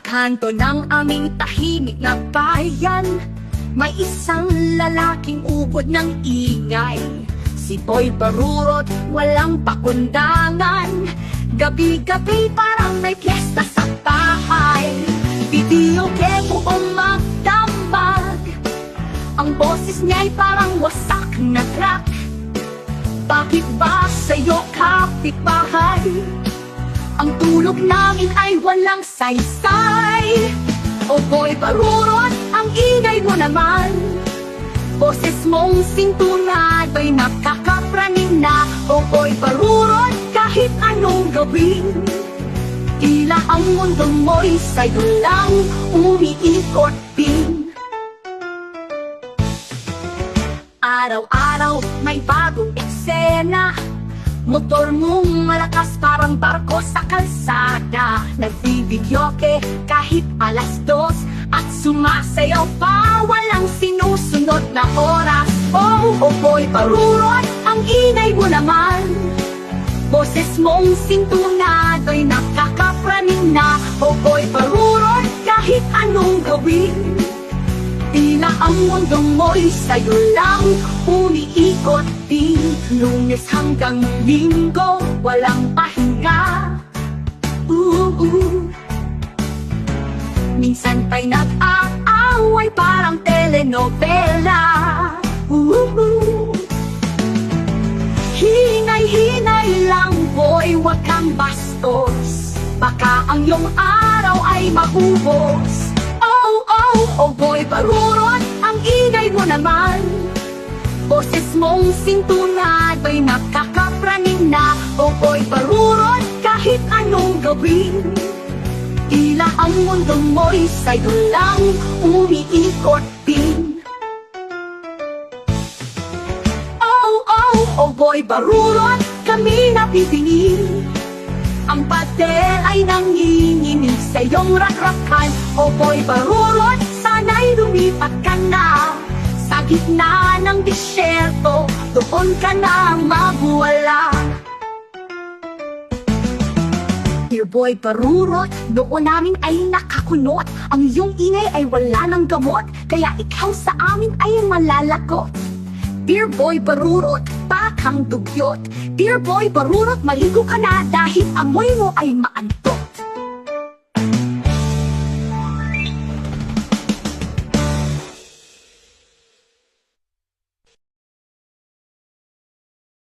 kanto ng aming tahimik na bayan, may isang lalaking ubod ng ingay. Si Boy Barurot, walang pakundangan. Gabi-gabi parang may piyesta sa bahay. Video game buong magdambag. Ang boses niya'y parang wasak na crack. Bakit ba sa'yo kapitbahay? Ang tulog namin ay walang saysay. O Boy Barurot, ang ingay mo naman. Boses mong sinturado'y nakakapraning na. O Boy Barurot, kahit anong gawin, tila ang mundo mo'y sa'yo lang umiikot din. Araw-araw may bagong eksena. Motor mong malakas parang barko sa kalsada. Nagbibidyoke kahit 2:00 at sumasayaw pa, walang sinusunod na oras. Oh Boy Barurot, ang ingay mo naman. Boses mong sinturado'y nakakapraning na. Oh Boy Barurot, kahit anong gawin, tila ang mundo mo'y sa'yo lang umiikot din. Lunes hanggang Linggo, walang pahinga. Minsan pa'y nag-aaway parang telenovela. Hinay-hinay lang boy, wag kang bastos. Baka ang iyong araw ay maubos. Oh Boy Barurot, ang ingay mo naman. Boses mong sinturado'y nakakapraning na. Oh Boy Barurot, kahit anong gawin, tila ang mundo mo'y sa'yo lang umiikot din. Oh Boy Barurot, kami napitingin. Ang pader ay nanginginig sa iyong rakrakan. O Boy Barurot, sana'y lumipat ka na sa gitna ng disyerto, doon ka na mabuwala. Dear Boy Barurot, noon namin ay nakakunot. Ang iyong ingay ay wala ng gamot, kaya ikaw sa amin ay malalagot. Dear Boy Barurot, bakang dugyot. Dear Boy Barurot, maligo ka na dahil amoy mo ay maantok.